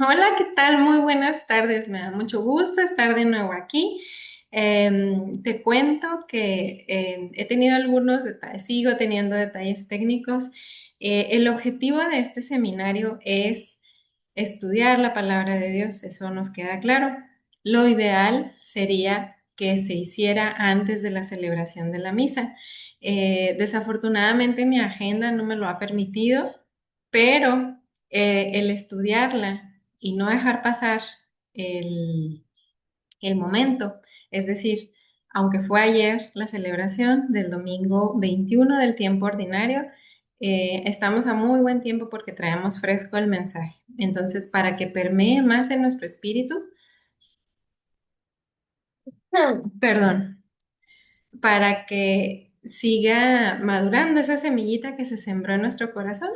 Hola, ¿qué tal? Muy buenas tardes. Me da mucho gusto estar de nuevo aquí. Te cuento que he tenido algunos detalles, sigo teniendo detalles técnicos. El objetivo de este seminario es estudiar la palabra de Dios, eso nos queda claro. Lo ideal sería que se hiciera antes de la celebración de la misa. Desafortunadamente mi agenda no me lo ha permitido, pero el estudiarla y no dejar pasar el, el momento, es decir, aunque fue ayer la celebración del domingo 21 del tiempo ordinario, estamos a muy buen tiempo porque traemos fresco el mensaje. Entonces, para que permee más en nuestro espíritu, perdón, para que siga madurando esa semillita que se sembró en nuestro corazón,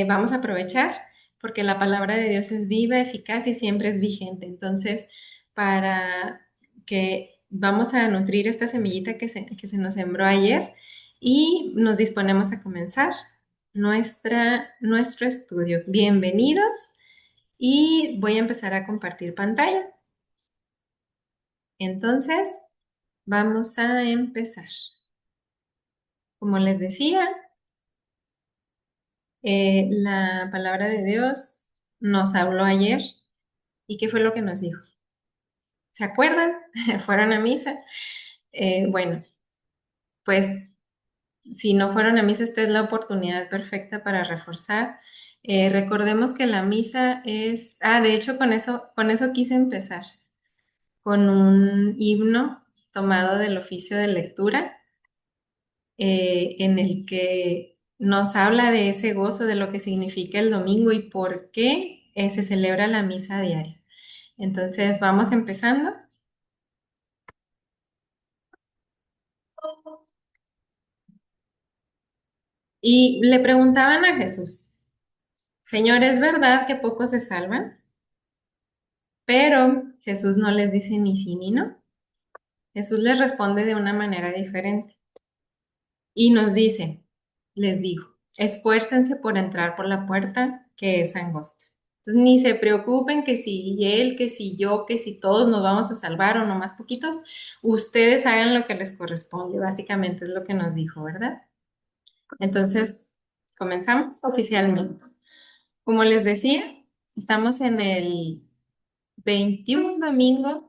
vamos a aprovechar porque la palabra de Dios es viva, eficaz y siempre es vigente. Entonces, para que vamos a nutrir esta semillita que se nos sembró ayer y nos disponemos a comenzar nuestro estudio. Bienvenidos y voy a empezar a compartir pantalla. Entonces, vamos a empezar. Como les decía, la palabra de Dios nos habló ayer. ¿Y qué fue lo que nos dijo? ¿Se acuerdan? ¿Fueron a misa? Bueno, pues si no fueron a misa, esta es la oportunidad perfecta para reforzar. Recordemos que la misa es, de hecho con eso quise empezar, con un himno tomado del oficio de lectura, en el que nos habla de ese gozo, de lo que significa el domingo y por qué se celebra la misa diaria. Entonces, vamos empezando. Y le preguntaban a Jesús, Señor, ¿es verdad que pocos se salvan? Pero Jesús no les dice ni sí ni no. Jesús les responde de una manera diferente y nos dice, les dijo, esfuércense por entrar por la puerta que es angosta. Entonces, ni se preocupen que si él, que si yo, que si todos nos vamos a salvar o no más poquitos, ustedes hagan lo que les corresponde. Básicamente es lo que nos dijo, ¿verdad? Entonces, comenzamos oficialmente. Como les decía, estamos en el 21 domingo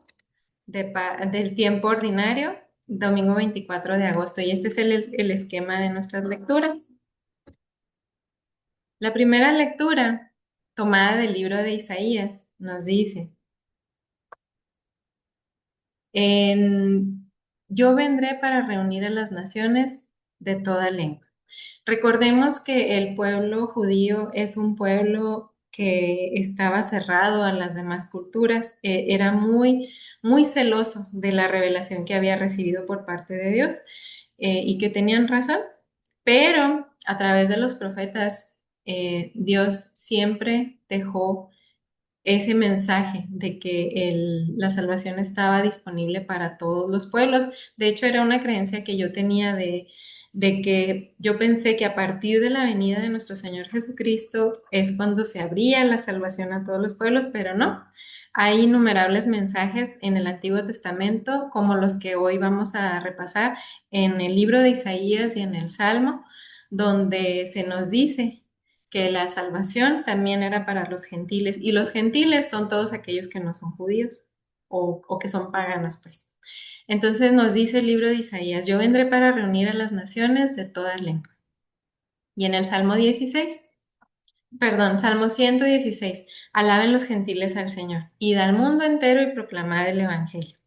del tiempo ordinario, domingo 24 de agosto, y este es el esquema de nuestras lecturas. La primera lectura, tomada del libro de Isaías, nos dice, en, yo vendré para reunir a las naciones de toda lengua. Recordemos que el pueblo judío es un pueblo que estaba cerrado a las demás culturas, era muy celoso de la revelación que había recibido por parte de Dios, y que tenían razón, pero a través de los profetas, Dios siempre dejó ese mensaje de que la salvación estaba disponible para todos los pueblos. De hecho, era una creencia que yo tenía de que yo pensé que a partir de la venida de nuestro Señor Jesucristo es cuando se abría la salvación a todos los pueblos, pero no. Hay innumerables mensajes en el Antiguo Testamento, como los que hoy vamos a repasar en el libro de Isaías y en el Salmo, donde se nos dice que la salvación también era para los gentiles, y los gentiles son todos aquellos que no son judíos o que son paganos, pues. Entonces nos dice el libro de Isaías, yo vendré para reunir a las naciones de toda lengua. Y en el Salmo 16, perdón, Salmo 116, alaben los gentiles al Señor, id al mundo entero y proclamad el Evangelio.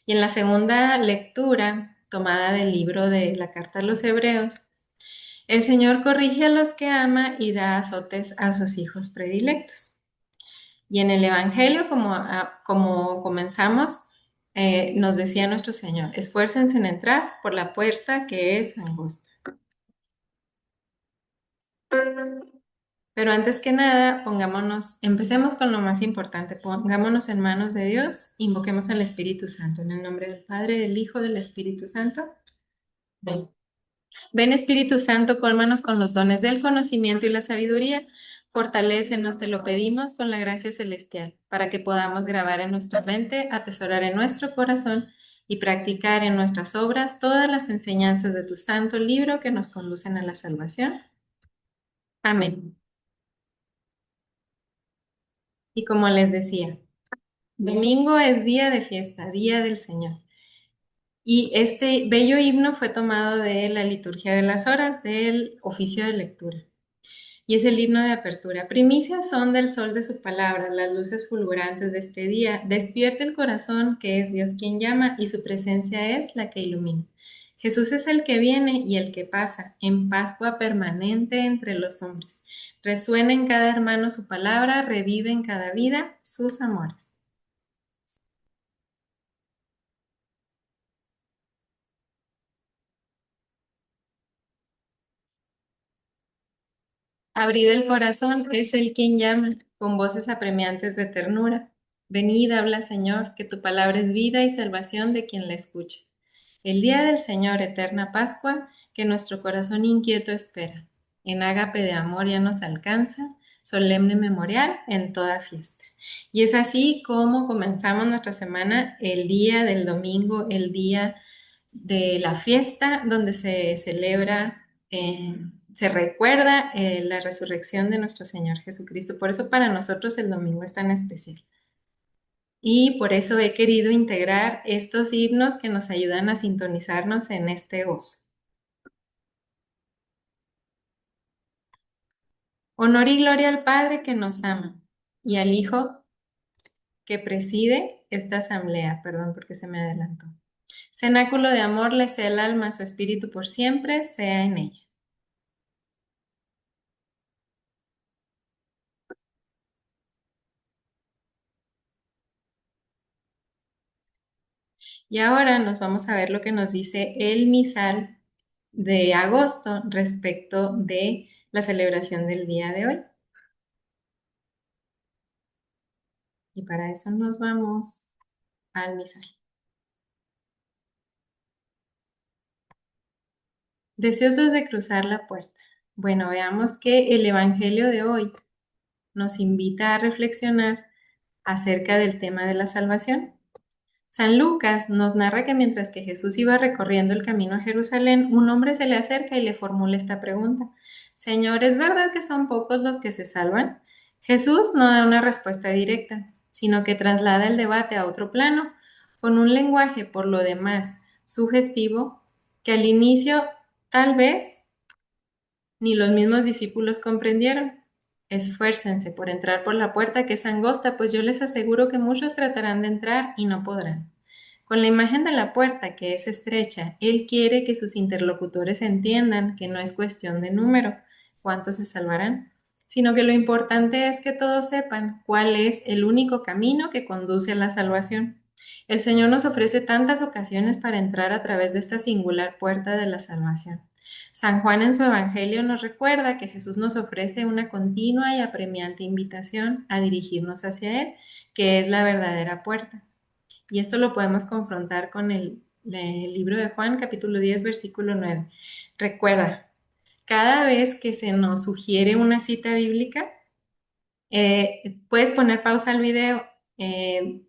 Y en la segunda lectura, tomada del libro de la Carta a los Hebreos, el Señor corrige a los que ama y da azotes a sus hijos predilectos. Y en el Evangelio, como comenzamos, nos decía nuestro Señor, esfuércense en entrar por la puerta que es angosta. Pero antes que nada, empecemos con lo más importante, pongámonos en manos de Dios, invoquemos al Espíritu Santo, en el nombre del Padre, del Hijo, del Espíritu Santo. Ven. Ven Espíritu Santo, cólmanos con los dones del conocimiento y la sabiduría. Fortalécenos, te lo pedimos con la gracia celestial, para que podamos grabar en nuestra mente, atesorar en nuestro corazón y practicar en nuestras obras todas las enseñanzas de tu santo libro que nos conducen a la salvación. Amén. Y como les decía, domingo es día de fiesta, día del Señor. Y este bello himno fue tomado de la liturgia de las horas del oficio de lectura. Y es el himno de apertura. Primicias son del sol de su palabra, las luces fulgurantes de este día. Despierta el corazón, que es Dios quien llama, y su presencia es la que ilumina. Jesús es el que viene y el que pasa, en Pascua permanente entre los hombres. Resuena en cada hermano su palabra, revive en cada vida sus amores. Abrid el corazón, es el quien llama, con voces apremiantes de ternura. Venid, habla Señor, que tu palabra es vida y salvación de quien la escucha. El día del Señor, eterna Pascua, que nuestro corazón inquieto espera. En ágape de amor ya nos alcanza, solemne memorial en toda fiesta. Y es así como comenzamos nuestra semana, el día del domingo, el día de la fiesta donde se celebra, se recuerda la resurrección de nuestro Señor Jesucristo. Por eso para nosotros el domingo es tan especial. Y por eso he querido integrar estos himnos que nos ayudan a sintonizarnos en este gozo. Honor y gloria al Padre que nos ama y al Hijo que preside esta asamblea. Perdón porque se me adelantó. Cenáculo de amor le sea el alma, su espíritu por siempre sea en ella. Y ahora nos vamos a ver lo que nos dice el misal de agosto respecto de la celebración del día de hoy. Y para eso nos vamos al misal. Deseosos de cruzar la puerta. Bueno, veamos que el Evangelio de hoy nos invita a reflexionar acerca del tema de la salvación. San Lucas nos narra que mientras que Jesús iba recorriendo el camino a Jerusalén, un hombre se le acerca y le formula esta pregunta. Señor, ¿es verdad que son pocos los que se salvan? Jesús no da una respuesta directa, sino que traslada el debate a otro plano, con un lenguaje por lo demás sugestivo, que al inicio tal vez ni los mismos discípulos comprendieron. Esfuércense por entrar por la puerta que es angosta, pues yo les aseguro que muchos tratarán de entrar y no podrán. Con la imagen de la puerta, que es estrecha, Él quiere que sus interlocutores entiendan que no es cuestión de número, cuántos se salvarán, sino que lo importante es que todos sepan cuál es el único camino que conduce a la salvación. El Señor nos ofrece tantas ocasiones para entrar a través de esta singular puerta de la salvación. San Juan en su Evangelio nos recuerda que Jesús nos ofrece una continua y apremiante invitación a dirigirnos hacia Él, que es la verdadera puerta. Y esto lo podemos confrontar con el libro de Juan, capítulo 10, versículo 9. Recuerda, cada vez que se nos sugiere una cita bíblica, puedes poner pausa al video, eh,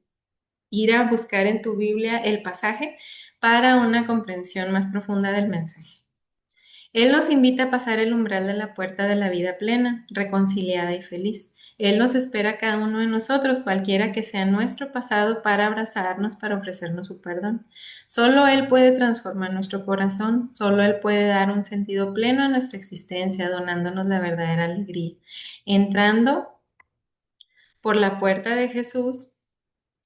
ir a buscar en tu Biblia el pasaje para una comprensión más profunda del mensaje. Él nos invita a pasar el umbral de la puerta de la vida plena, reconciliada y feliz. Él nos espera a cada uno de nosotros, cualquiera que sea nuestro pasado, para abrazarnos, para ofrecernos su perdón. Solo Él puede transformar nuestro corazón, solo Él puede dar un sentido pleno a nuestra existencia, donándonos la verdadera alegría. Entrando por la puerta de Jesús,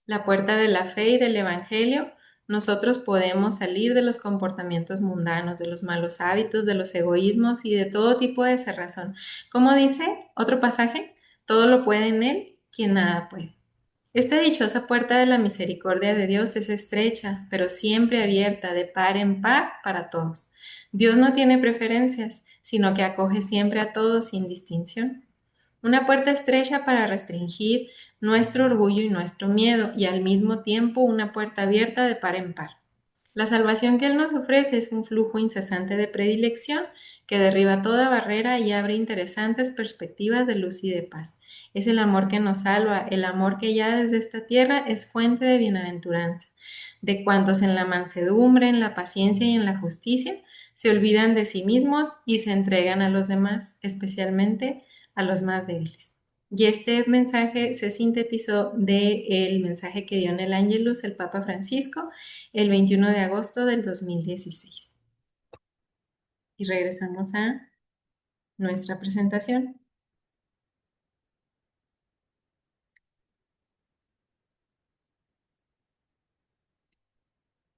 la puerta de la fe y del Evangelio, nosotros podemos salir de los comportamientos mundanos, de los malos hábitos, de los egoísmos y de todo tipo de cerrazón. Como dice otro pasaje, todo lo puede en Él, quien nada puede. Esta dichosa puerta de la misericordia de Dios es estrecha, pero siempre abierta de par en par para todos. Dios no tiene preferencias, sino que acoge siempre a todos sin distinción. Una puerta estrecha para restringir nuestro orgullo y nuestro miedo, y al mismo tiempo una puerta abierta de par en par. La salvación que Él nos ofrece es un flujo incesante de predilección que derriba toda barrera y abre interesantes perspectivas de luz y de paz. Es el amor que nos salva, el amor que ya desde esta tierra es fuente de bienaventuranza, de cuantos en la mansedumbre, en la paciencia y en la justicia se olvidan de sí mismos y se entregan a los demás, especialmente a los más débiles. Y este mensaje se sintetizó del mensaje que dio en el Ángelus el Papa Francisco el 21 de agosto del 2016. Y regresamos a nuestra presentación.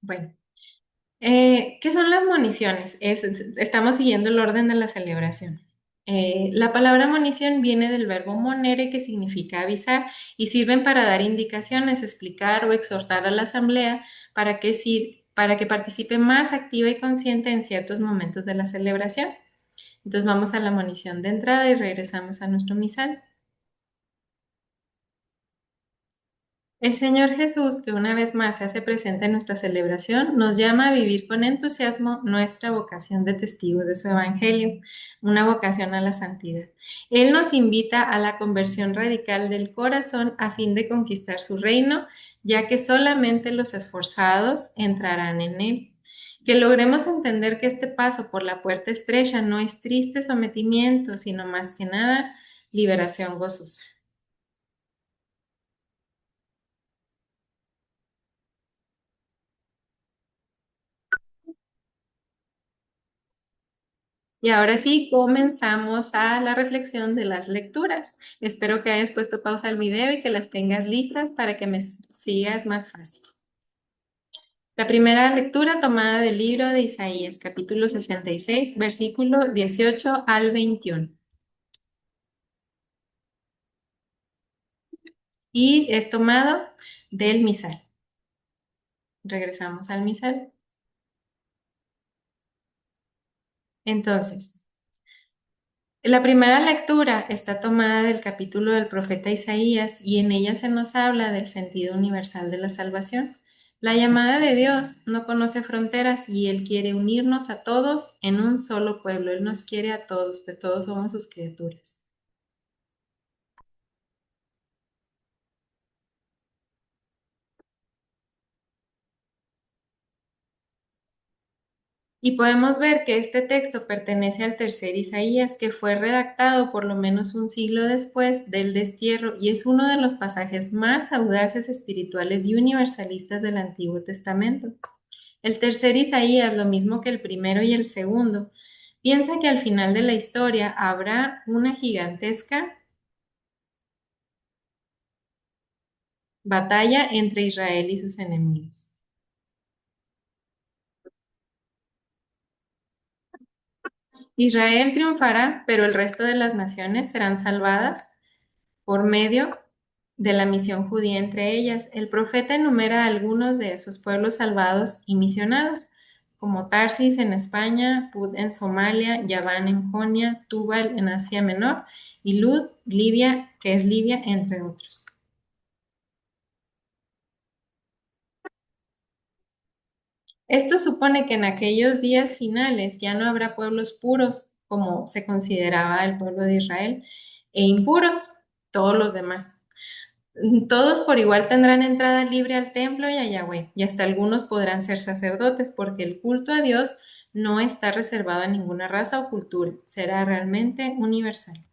Bueno, ¿qué son las moniciones? Estamos siguiendo el orden de la celebración. La palabra monición viene del verbo monere, que significa avisar, y sirven para dar indicaciones, explicar o exhortar a la asamblea para que participe más activa y consciente en ciertos momentos de la celebración. Entonces vamos a la monición de entrada y regresamos a nuestro misal. El Señor Jesús, que una vez más se hace presente en nuestra celebración, nos llama a vivir con entusiasmo nuestra vocación de testigos de su Evangelio, una vocación a la santidad. Él nos invita a la conversión radical del corazón a fin de conquistar su reino, ya que solamente los esforzados entrarán en él. Que logremos entender que este paso por la puerta estrecha no es triste sometimiento, sino más que nada liberación gozosa. Y ahora sí, comenzamos a la reflexión de las lecturas. Espero que hayas puesto pausa al video y que las tengas listas para que me sigas más fácil. La primera lectura tomada del libro de Isaías, capítulo 66, versículo 18 al 21. Y es tomado del misal. Regresamos al misal. Entonces, la primera lectura está tomada del capítulo del profeta Isaías y en ella se nos habla del sentido universal de la salvación. La llamada de Dios no conoce fronteras y Él quiere unirnos a todos en un solo pueblo. Él nos quiere a todos, pues todos somos sus criaturas. Y podemos ver que este texto pertenece al tercer Isaías, que fue redactado por lo menos un siglo después del destierro y es uno de los pasajes más audaces, espirituales y universalistas del Antiguo Testamento. El tercer Isaías, lo mismo que el primero y el segundo, piensa que al final de la historia habrá una gigantesca batalla entre Israel y sus enemigos. Israel triunfará, pero el resto de las naciones serán salvadas por medio de la misión judía entre ellas. El profeta enumera algunos de esos pueblos salvados y misionados, como Tarsis en España, Put en Somalia, Yaván en Jonia, Tubal en Asia Menor y Lud, Libia, que es Libia, entre otros. Esto supone que en aquellos días finales ya no habrá pueblos puros, como se consideraba el pueblo de Israel, e impuros, todos los demás. Todos por igual tendrán entrada libre al templo y a Yahweh, y hasta algunos podrán ser sacerdotes, porque el culto a Dios no está reservado a ninguna raza o cultura, será realmente universal.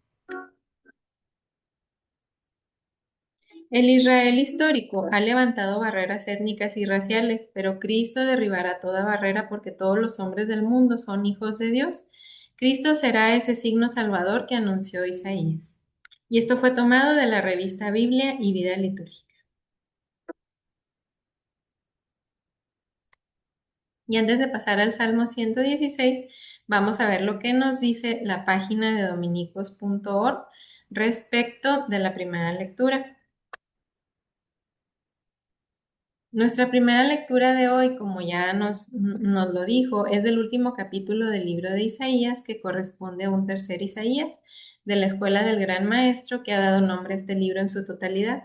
El Israel histórico ha levantado barreras étnicas y raciales, pero Cristo derribará toda barrera porque todos los hombres del mundo son hijos de Dios. Cristo será ese signo salvador que anunció Isaías. Y esto fue tomado de la revista Biblia y Vida Litúrgica. Y antes de pasar al Salmo 116, vamos a ver lo que nos dice la página de dominicos.org respecto de la primera lectura. Nuestra primera lectura de hoy, como ya nos lo dijo, es del último capítulo del libro de Isaías, que corresponde a un tercer Isaías, de la escuela del Gran Maestro, que ha dado nombre a este libro en su totalidad.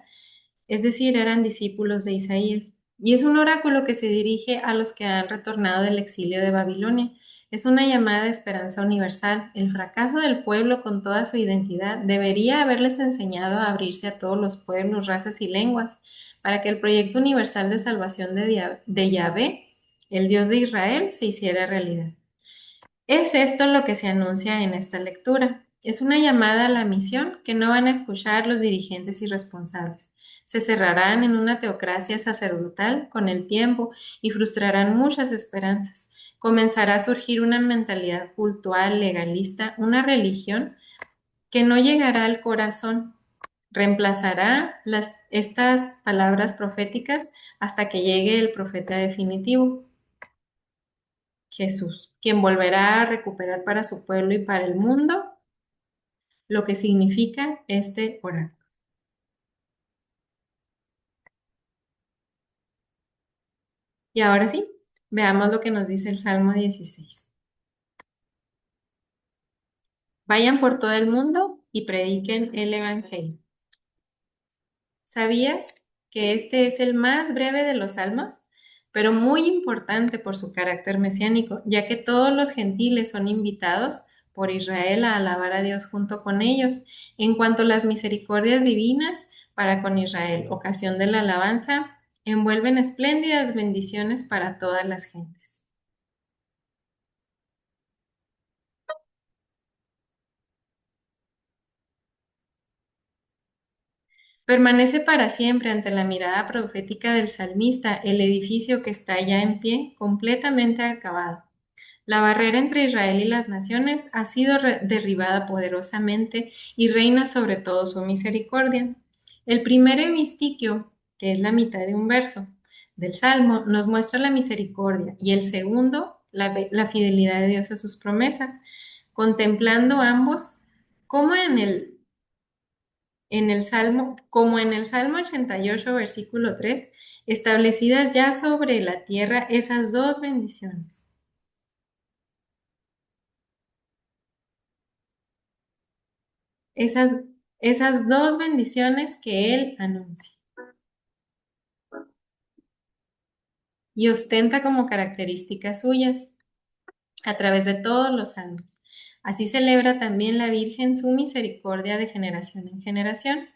Es decir, eran discípulos de Isaías. Y es un oráculo que se dirige a los que han retornado del exilio de Babilonia. Es una llamada de esperanza universal. El fracaso del pueblo con toda su identidad debería haberles enseñado a abrirse a todos los pueblos, razas y lenguas, para que el proyecto universal de salvación de Yahvé, el Dios de Israel, se hiciera realidad. Es esto lo que se anuncia en esta lectura. Es una llamada a la misión que no van a escuchar los dirigentes y responsables. Se cerrarán en una teocracia sacerdotal con el tiempo y frustrarán muchas esperanzas. Comenzará a surgir una mentalidad cultural, legalista, una religión que no llegará al corazón. Reemplazará estas palabras proféticas hasta que llegue el profeta definitivo. Jesús, quien volverá a recuperar para su pueblo y para el mundo lo que significa este oráculo. Y ahora sí, veamos lo que nos dice el Salmo 16. Vayan por todo el mundo y prediquen el Evangelio. ¿Sabías que este es el más breve de los salmos? Pero muy importante por su carácter mesiánico, ya que todos los gentiles son invitados por Israel a alabar a Dios junto con ellos. En cuanto a las misericordias divinas para con Israel, ocasión de la alabanza, envuelven espléndidas bendiciones para todas las gentes. Permanece para siempre ante la mirada profética del salmista el edificio que está ya en pie, completamente acabado. La barrera entre Israel y las naciones ha sido derribada poderosamente y reina sobre todo su misericordia. El primer hemistiquio, que es la mitad de un verso del Salmo, nos muestra la misericordia y el segundo, la fidelidad de Dios a sus promesas, contemplando ambos como en el Salmo, como en el Salmo 88, versículo 3, establecidas ya sobre la tierra esas dos bendiciones. Esas, esas dos bendiciones que Él anuncia y ostenta como características suyas a través de todos los años. Así celebra también la Virgen su misericordia de generación en generación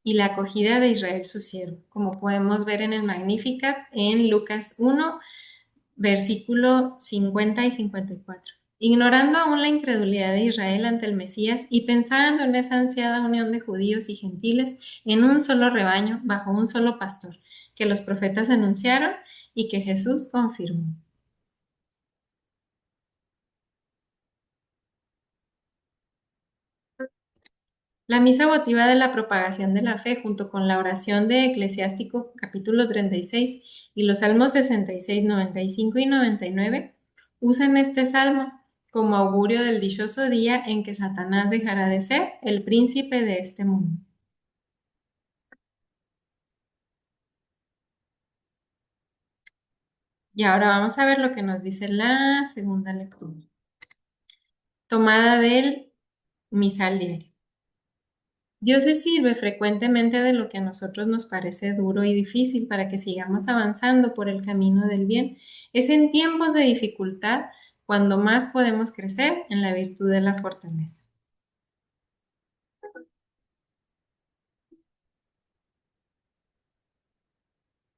y la acogida de Israel su siervo, como podemos ver en el Magnificat en Lucas 1, versículo 50 y 54. Ignorando aún la incredulidad de Israel ante el Mesías y pensando en esa ansiada unión de judíos y gentiles en un solo rebaño, bajo un solo pastor, que los profetas anunciaron y que Jesús confirmó. La misa votiva de la propagación de la fe, junto con la oración de Eclesiástico capítulo 36 y los salmos 66, 95 y 99, usan este salmo como augurio del dichoso día en que Satanás dejará de ser el príncipe de este mundo. Y ahora vamos a ver lo que nos dice la segunda lectura, tomada del misal diario. Dios se sirve frecuentemente de lo que a nosotros nos parece duro y difícil para que sigamos avanzando por el camino del bien. Es en tiempos de dificultad cuando más podemos crecer en la virtud de la fortaleza.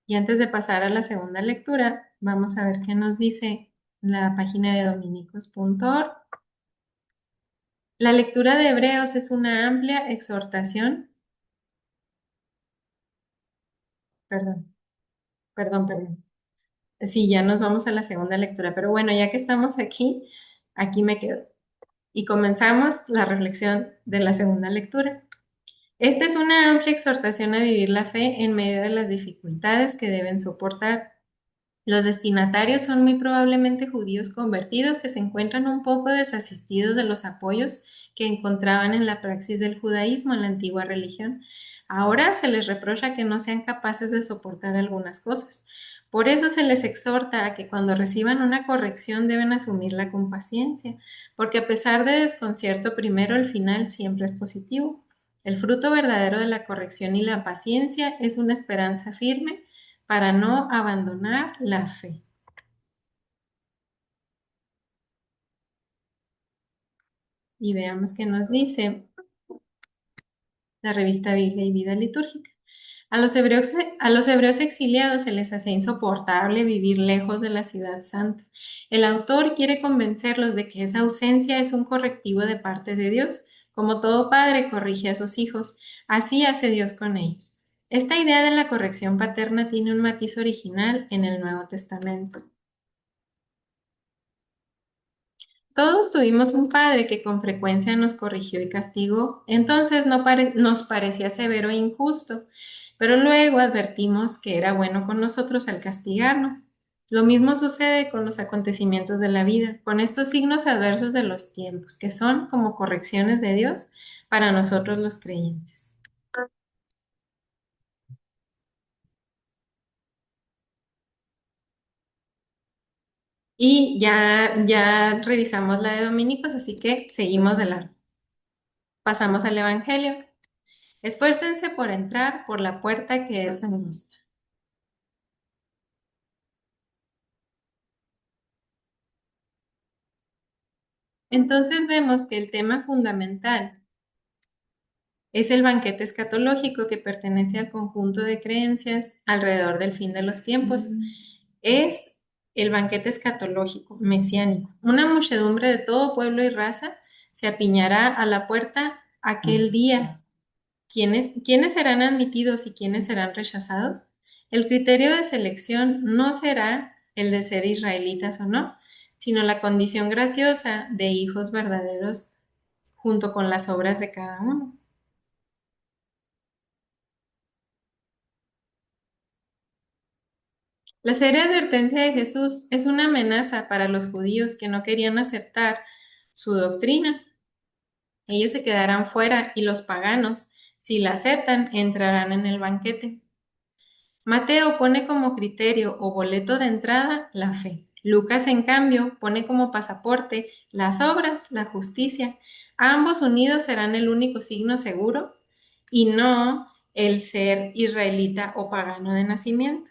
Y antes de pasar a la segunda lectura, vamos a ver qué nos dice la página de dominicos.org. La lectura de Hebreos es una amplia exhortación, perdón, perdón. Sí, ya nos vamos a la segunda lectura, pero bueno, ya que estamos aquí, aquí me quedo. Y comenzamos la reflexión de la segunda lectura. Esta es una amplia exhortación a vivir la fe en medio de las dificultades que deben soportar. Los destinatarios son muy probablemente judíos convertidos que se encuentran un poco desasistidos de los apoyos que encontraban en la praxis del judaísmo en la antigua religión. Ahora se les reprocha que no sean capaces de soportar algunas cosas. Por eso se les exhorta a que cuando reciban una corrección deben asumirla con paciencia, porque a pesar de desconcierto primero, el final siempre es positivo. El fruto verdadero de la corrección y la paciencia es una esperanza firme para no abandonar la fe. Y veamos qué nos dice la revista Biblia y Vida Litúrgica. A los hebreos exiliados se les hacía insoportable vivir lejos de la ciudad santa. El autor quiere convencerlos de que esa ausencia es un correctivo de parte de Dios. Como todo padre corrige a sus hijos, así hace Dios con ellos. Esta idea de la corrección paterna tiene un matiz original en el Nuevo Testamento. Todos tuvimos un padre que con frecuencia nos corrigió y castigó, entonces nos parecía severo e injusto, pero luego advertimos que era bueno con nosotros al castigarnos. Lo mismo sucede con los acontecimientos de la vida, con estos signos adversos de los tiempos, que son como correcciones de Dios para nosotros los creyentes. Y ya revisamos la de Dominicos, así que seguimos de largo. Pasamos al Evangelio. Esfuércense por entrar por la puerta que es angosta. Entonces vemos que el tema fundamental es el banquete escatológico que pertenece al conjunto de creencias alrededor del fin de los tiempos. Es el banquete escatológico, mesiánico. Una muchedumbre de todo pueblo y raza se apiñará a la puerta aquel día. ¿Quiénes serán admitidos y quiénes serán rechazados? El criterio de selección no será el de ser israelitas o no, sino la condición graciosa de hijos verdaderos junto con las obras de cada uno. La seria advertencia de Jesús es una amenaza para los judíos que no querían aceptar su doctrina. Ellos se quedarán fuera y los paganos, si la aceptan, entrarán en el banquete. Mateo pone como criterio o boleto de entrada la fe. Lucas, en cambio, pone como pasaporte las obras, la justicia. Ambos unidos serán el único signo seguro y no el ser israelita o pagano de nacimiento,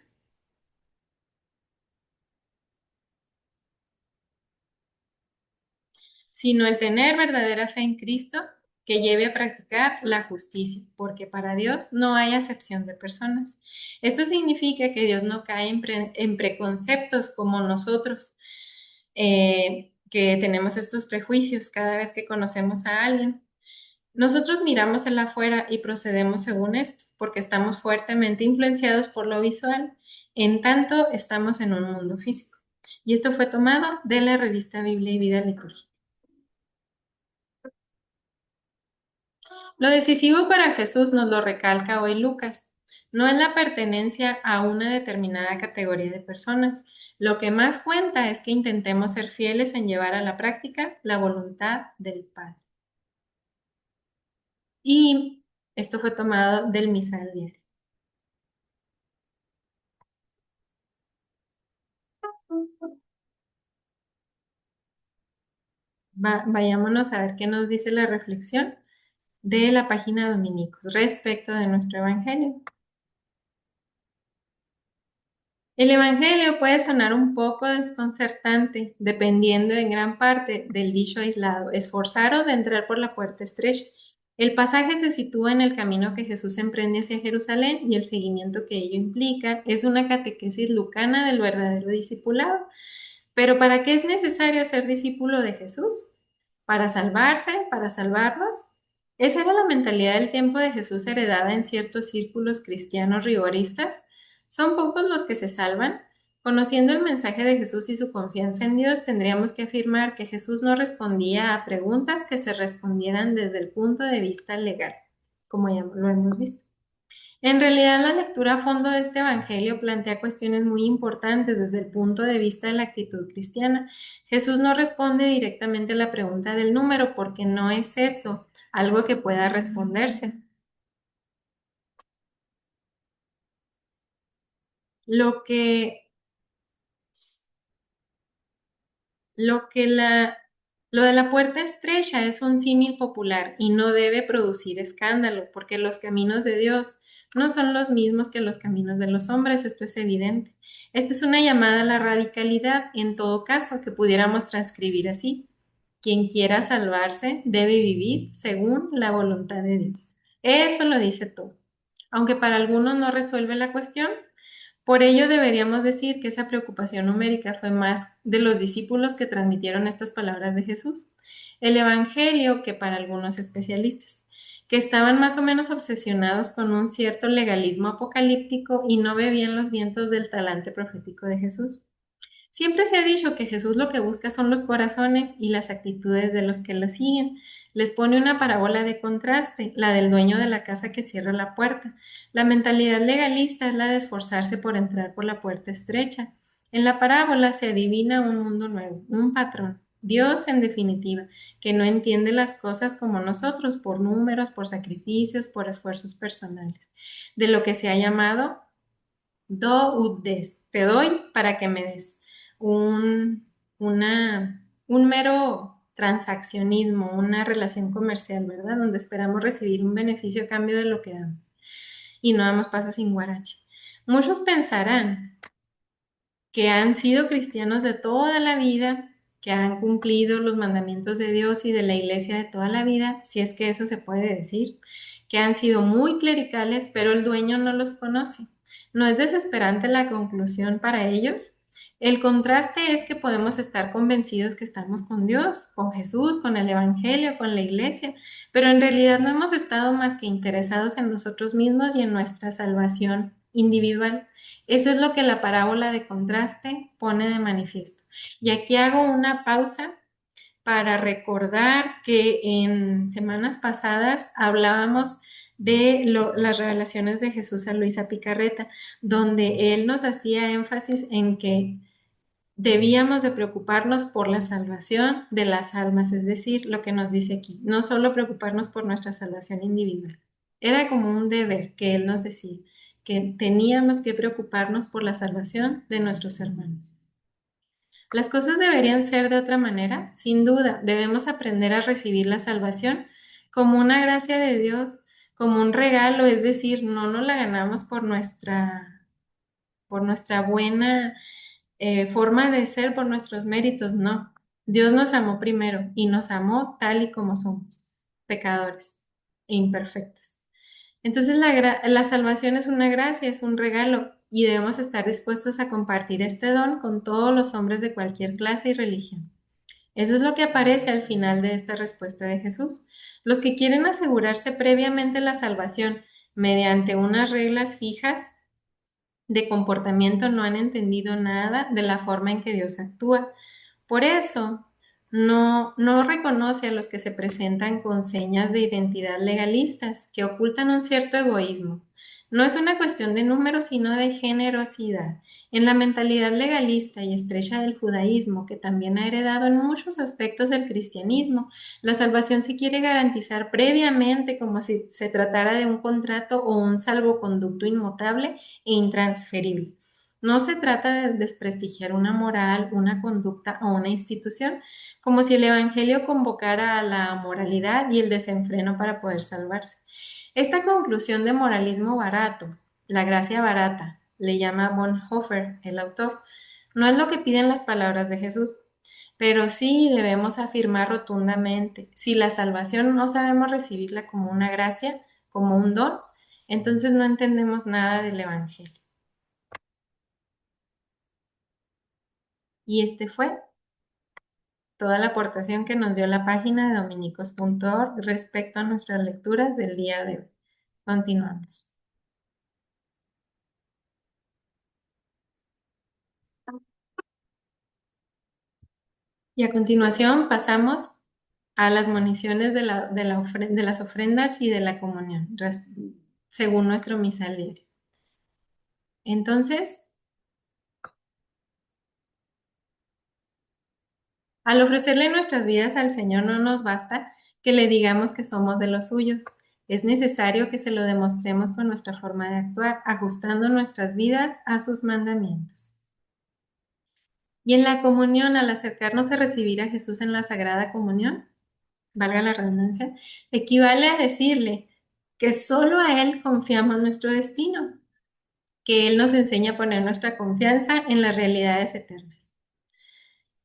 sino el tener verdadera fe en Cristo que lleve a practicar la justicia, porque para Dios no hay acepción de personas. Esto significa que Dios no cae en preconceptos como nosotros, que tenemos estos prejuicios cada vez que conocemos a alguien. Nosotros miramos el afuera y procedemos según esto, porque estamos fuertemente influenciados por lo visual, en tanto estamos en un mundo físico. Y esto fue tomado de la revista Biblia y Vida Litúrgica. Lo decisivo para Jesús nos lo recalca hoy Lucas. No es la pertenencia a una determinada categoría de personas. Lo que más cuenta es que intentemos ser fieles en llevar a la práctica la voluntad del Padre. Y esto fue tomado del misal diario. Vayámonos a ver qué nos dice la reflexión de la página Dominicos respecto de nuestro Evangelio. El Evangelio puede sonar un poco desconcertante, dependiendo en gran parte del dicho aislado, esforzaros de entrar por la puerta estrecha. El pasaje se sitúa en el camino que Jesús emprende hacia Jerusalén y el seguimiento que ello implica es una catequesis lucana del verdadero discipulado. Pero ¿para qué es necesario ser discípulo de Jesús? ¿Para salvarse? ¿Para salvarnos? Esa era la mentalidad del tiempo de Jesús heredada en ciertos círculos cristianos rigoristas. ¿Son pocos los que se salvan? Conociendo el mensaje de Jesús y su confianza en Dios, tendríamos que afirmar que Jesús no respondía a preguntas que se respondieran desde el punto de vista legal, como ya lo hemos visto. En realidad, la lectura a fondo de este Evangelio plantea cuestiones muy importantes desde el punto de vista de la actitud cristiana. Jesús no responde directamente a la pregunta del número porque no es eso algo que pueda responderse. Lo que, lo que la, lo de la puerta estrecha es un símil popular y no debe producir escándalo porque los caminos de Dios no son los mismos que los caminos de los hombres, esto es evidente. Esta es una llamada a la radicalidad, en todo caso, que pudiéramos transcribir así. Quien quiera salvarse debe vivir según la voluntad de Dios. Eso lo dice todo. Aunque para algunos no resuelve la cuestión, por ello deberíamos decir que esa preocupación numérica fue más de los discípulos que transmitieron estas palabras de Jesús. El Evangelio que para algunos especialistas, que estaban más o menos obsesionados con un cierto legalismo apocalíptico y no bebían los vientos del talante profético de Jesús. Siempre se ha dicho que Jesús lo que busca son los corazones y las actitudes de los que lo siguen. Les pone una parábola de contraste, la del dueño de la casa que cierra la puerta. La mentalidad legalista es la de esforzarse por entrar por la puerta estrecha. En la parábola se adivina un mundo nuevo, un patrón. Dios, en definitiva, que no entiende las cosas como nosotros, por números, por sacrificios, por esfuerzos personales, de lo que se ha llamado do ut des, te doy para que me des. Un mero transaccionismo, una relación comercial, ¿verdad? Donde esperamos recibir un beneficio a cambio de lo que damos y no damos paso sin guarache. Muchos pensarán que han sido cristianos de toda la vida, que han cumplido los mandamientos de Dios y de la iglesia de toda la vida, si es que eso se puede decir, que han sido muy clericales, pero el dueño no los conoce. ¿No es desesperante la conclusión para ellos? El contraste es que podemos estar convencidos que estamos con Dios, con Jesús, con el Evangelio, con la iglesia, pero en realidad no hemos estado más que interesados en nosotros mismos y en nuestra salvación individual. Eso es lo que la parábola de contraste pone de manifiesto. Y aquí hago una pausa para recordar que en semanas pasadas hablábamos de las revelaciones de Jesús a Luisa Picarreta, donde él nos hacía énfasis en que debíamos de preocuparnos por la salvación de las almas, es decir, lo que nos dice aquí, no solo preocuparnos por nuestra salvación individual. Era como un deber que él nos decía, que teníamos que preocuparnos por la salvación de nuestros hermanos. Las cosas deberían ser de otra manera, sin duda, debemos aprender a recibir la salvación como una gracia de Dios, como un regalo, es decir, no nos la ganamos por nuestra buena forma de ser, por nuestros méritos, no. Dios nos amó primero y nos amó tal y como somos, pecadores e imperfectos. Entonces la salvación es una gracia, es un regalo y debemos estar dispuestos a compartir este don con todos los hombres de cualquier clase y religión. Eso es lo que aparece al final de esta respuesta de Jesús. Los que quieren asegurarse previamente la salvación mediante unas reglas fijas de comportamiento no han entendido nada de la forma en que Dios actúa. Por eso, no reconoce a los que se presentan con señas de identidad legalistas, que ocultan un cierto egoísmo. No es una cuestión de número, sino de generosidad. En la mentalidad legalista y estrecha del judaísmo, que también ha heredado en muchos aspectos del cristianismo, la salvación se quiere garantizar previamente como si se tratara de un contrato o un salvoconducto inmutable e intransferible. No se trata de desprestigiar una moral, una conducta o una institución, como si el Evangelio convocara a la moralidad y el desenfreno para poder salvarse. Esta conclusión de moralismo barato, la gracia barata, le llama Bonhoeffer, el autor, no es lo que piden las palabras de Jesús, pero sí debemos afirmar rotundamente, si la salvación no sabemos recibirla como una gracia, como un don, entonces no entendemos nada del Evangelio. Y este fue toda la aportación que nos dio la página de dominicos.org respecto a nuestras lecturas del día de hoy. Continuamos. Y a continuación pasamos a las municiones de las ofrendas y de la comunión, según nuestro misal. Entonces, al ofrecerle nuestras vidas al Señor no nos basta que le digamos que somos de los suyos. Es necesario que se lo demostremos con nuestra forma de actuar, ajustando nuestras vidas a sus mandamientos. Y en la comunión, al acercarnos a recibir a Jesús en la Sagrada Comunión, valga la redundancia, equivale a decirle, que solo a Él confiamos nuestro destino, que Él nos enseña a poner nuestra confianza en las realidades eternas.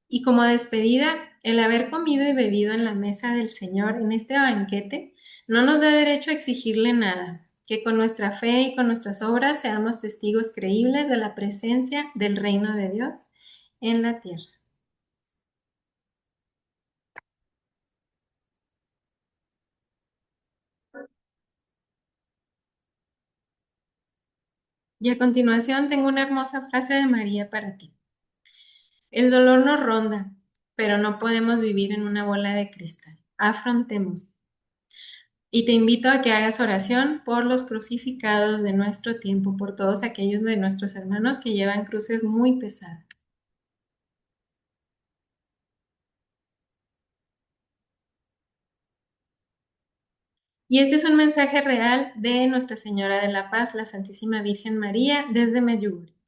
Y como despedida, el haber comido y bebido en la mesa del Señor en este banquete no nos da derecho a exigirle nada, que con nuestra fe y con nuestras obras seamos testigos creíbles de la presencia del reino de Dios en la tierra. Y a continuación tengo una hermosa frase de María para ti. El dolor nos ronda, pero no podemos vivir en una bola de cristal. Afrontemos. Y te invito a que hagas oración por los crucificados de nuestro tiempo, por todos aquellos de nuestros hermanos que llevan cruces muy pesadas. Y este es un mensaje real de Nuestra Señora de la Paz, la Santísima Virgen María, desde Medjugorje.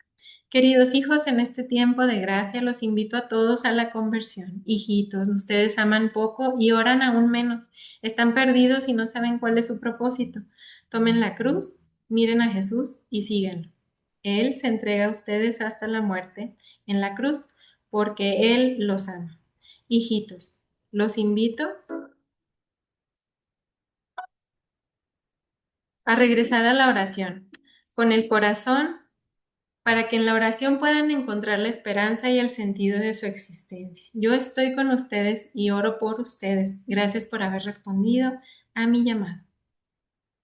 Queridos hijos, en este tiempo de gracia los invito a todos a la conversión. Hijitos, ustedes aman poco y oran aún menos. Están perdidos y no saben cuál es su propósito. Tomen la cruz, miren a Jesús y síganlo. Él se entrega a ustedes hasta la muerte en la cruz porque Él los ama. Hijitos, los invito a regresar a la oración con el corazón para que en la oración puedan encontrar la esperanza y el sentido de su existencia. Yo estoy con ustedes y oro por ustedes. Gracias por haber respondido a mi llamado.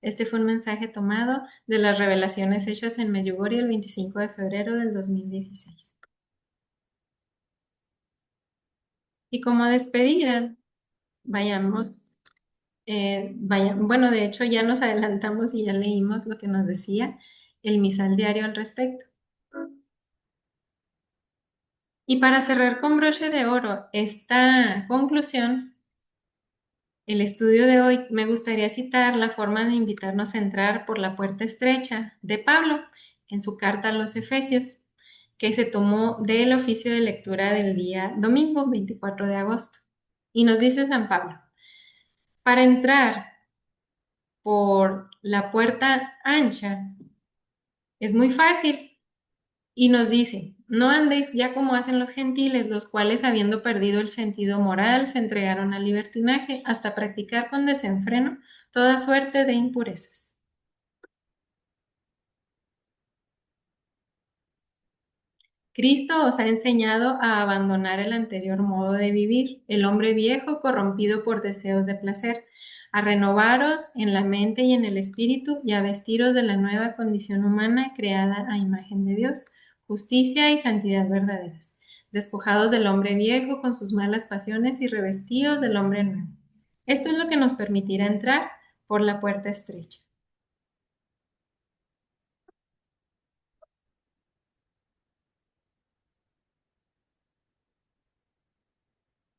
Este fue un mensaje tomado de las revelaciones hechas en Medjugorje el 25 de febrero del 2016. Y como despedida, vayamos, bueno, de hecho ya nos adelantamos y ya leímos lo que nos decía el misal diario al respecto. Y para cerrar con broche de oro esta conclusión, el estudio de hoy, me gustaría citar la forma de invitarnos a entrar por la puerta estrecha de Pablo en su carta a los Efesios, que se tomó del oficio de lectura del día domingo 24 de agosto. Y nos dice San Pablo, para entrar por la puerta ancha es muy fácil. Y nos dice, no andéis ya como hacen los gentiles, los cuales habiendo perdido el sentido moral, se entregaron al libertinaje hasta practicar con desenfreno toda suerte de impurezas. Cristo os ha enseñado a abandonar el anterior modo de vivir, el hombre viejo corrompido por deseos de placer, a renovaros en la mente y en el espíritu y a vestiros de la nueva condición humana creada a imagen de Dios, justicia y santidad verdaderas, despojados del hombre viejo con sus malas pasiones y revestidos del hombre nuevo. Esto es lo que nos permitirá entrar por la puerta estrecha.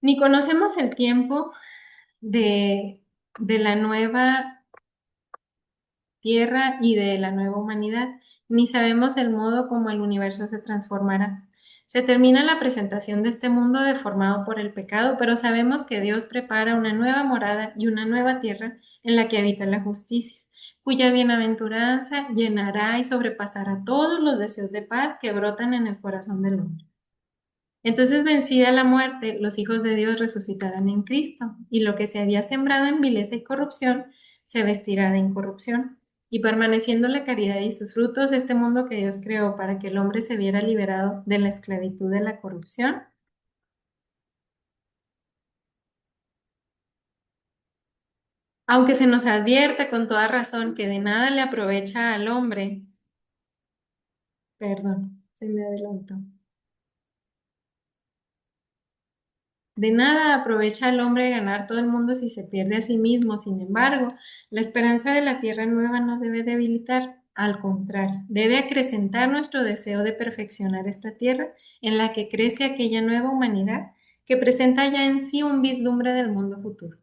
Ni conocemos el tiempo de, de la nueva tierra y de la nueva humanidad, ni sabemos el modo como el universo se transformará. Se termina la presentación de este mundo deformado por el pecado, pero sabemos que Dios prepara una nueva morada y una nueva tierra en la que habita la justicia, cuya bienaventuranza llenará y sobrepasará todos los deseos de paz que brotan en el corazón del hombre. Entonces, vencida la muerte, los hijos de Dios resucitarán en Cristo, y lo que se había sembrado en vileza y corrupción se vestirá de incorrupción. Y permaneciendo la caridad y sus frutos, este mundo que Dios creó para que el hombre se viera liberado de la esclavitud de la corrupción, aunque se nos advierta con toda razón que de nada le aprovecha al hombre, perdón, se me adelantó. De nada aprovecha al hombre ganar todo el mundo si se pierde a sí mismo. Sin embargo, la esperanza de la tierra nueva no debe debilitar, al contrario, debe acrecentar nuestro deseo de perfeccionar esta tierra en la que crece aquella nueva humanidad que presenta ya en sí un vislumbre del mundo futuro.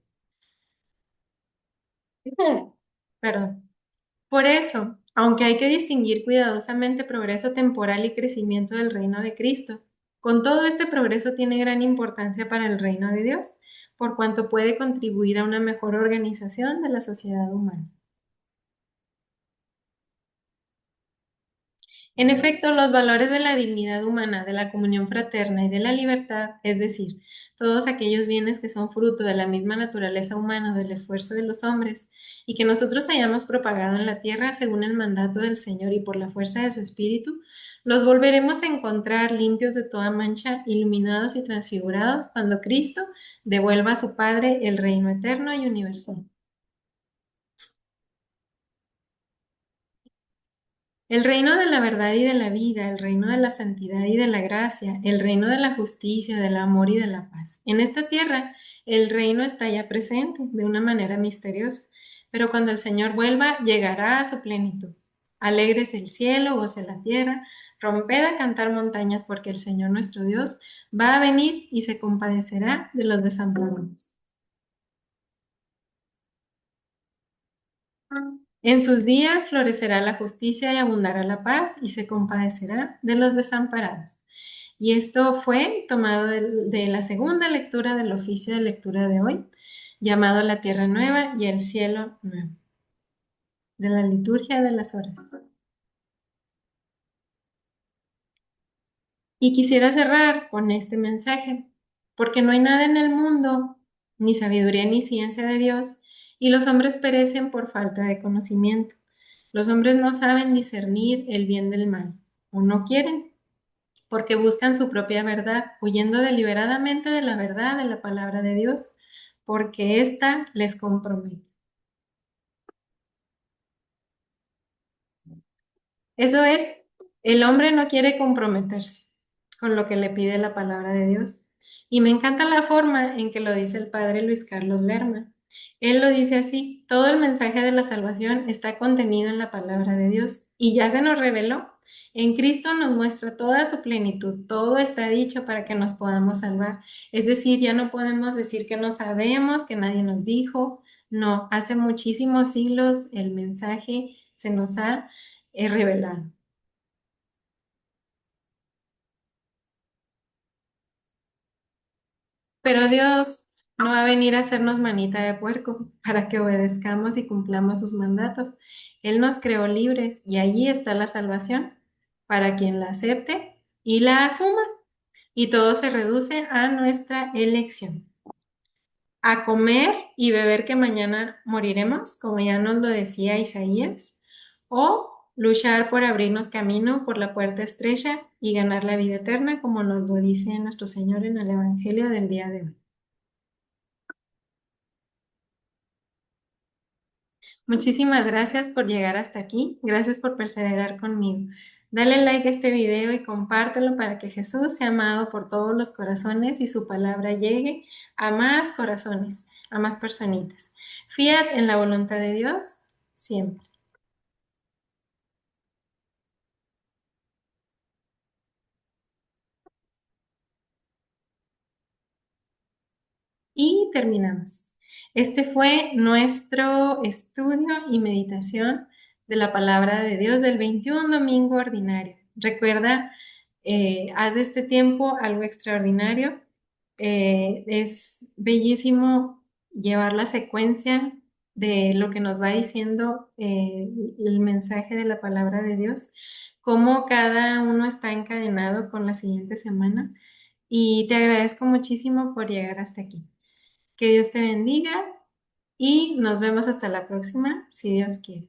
Perdón. Por eso, aunque hay que distinguir cuidadosamente progreso temporal y crecimiento del reino de Cristo, con todo este progreso tiene gran importancia para el reino de Dios, por cuanto puede contribuir a una mejor organización de la sociedad humana. En efecto, los valores de la dignidad humana, de la comunión fraterna y de la libertad, es decir, todos aquellos bienes que son fruto de la misma naturaleza humana, del esfuerzo de los hombres, y que nosotros hayamos propagado en la tierra según el mandato del Señor y por la fuerza de su Espíritu, los volveremos a encontrar limpios de toda mancha, iluminados y transfigurados cuando Cristo devuelva a su Padre el reino eterno y universal. El reino de la verdad y de la vida, el reino de la santidad y de la gracia, el reino de la justicia, del amor y de la paz. En esta tierra, el reino está ya presente de una manera misteriosa, pero cuando el Señor vuelva, llegará a su plenitud. Alegres el cielo, goce la tierra, romped a cantar montañas, porque el Señor nuestro Dios va a venir y se compadecerá de los desamparados. En sus días florecerá la justicia y abundará la paz y se compadecerá de los desamparados. Y esto fue tomado de la segunda lectura del oficio de lectura de hoy, llamado La Tierra Nueva y el Cielo Nuevo, de la liturgia de las horas. Y quisiera cerrar con este mensaje, porque no hay nada en el mundo, ni sabiduría ni ciencia de Dios, y los hombres perecen por falta de conocimiento. Los hombres no saben discernir el bien del mal, o no quieren, porque buscan su propia verdad, huyendo deliberadamente de la verdad de la palabra de Dios, porque ésta les compromete. Eso es, el hombre no quiere comprometerse con lo que le pide la palabra de Dios. Y me encanta la forma en que lo dice el padre Luis Carlos Lerma. Él lo dice así, todo el mensaje de la salvación está contenido en la palabra de Dios y ya se nos reveló. En Cristo nos muestra toda su plenitud, todo está dicho para que nos podamos salvar. Es decir, ya no podemos decir que no sabemos, que nadie nos dijo. No, hace muchísimos siglos el mensaje se nos ha revelado. Pero Dios no va a venir a hacernos manita de puerco para que obedezcamos y cumplamos sus mandatos. Él nos creó libres y allí está la salvación para quien la acepte y la asuma. Y todo se reduce a nuestra elección. A comer y beber que mañana moriremos, como ya nos lo decía Isaías, o luchar por abrirnos camino por la puerta estrecha y ganar la vida eterna, como nos lo dice nuestro Señor en el Evangelio del día de hoy. Muchísimas gracias por llegar hasta aquí. Gracias por perseverar conmigo. Dale like a este video y compártelo para que Jesús sea amado por todos los corazones y su palabra llegue a más corazones, a más personitas. Fiat en la voluntad de Dios siempre. Y terminamos. Este fue nuestro estudio y meditación de la palabra de Dios del 21 domingo ordinario. Recuerda, haz de este tiempo algo extraordinario. Es bellísimo llevar la secuencia de lo que nos va diciendo el mensaje de la palabra de Dios, cómo cada uno está encadenado con la siguiente semana. Y te agradezco muchísimo por llegar hasta aquí. Que Dios te bendiga y nos vemos hasta la próxima, si Dios quiere.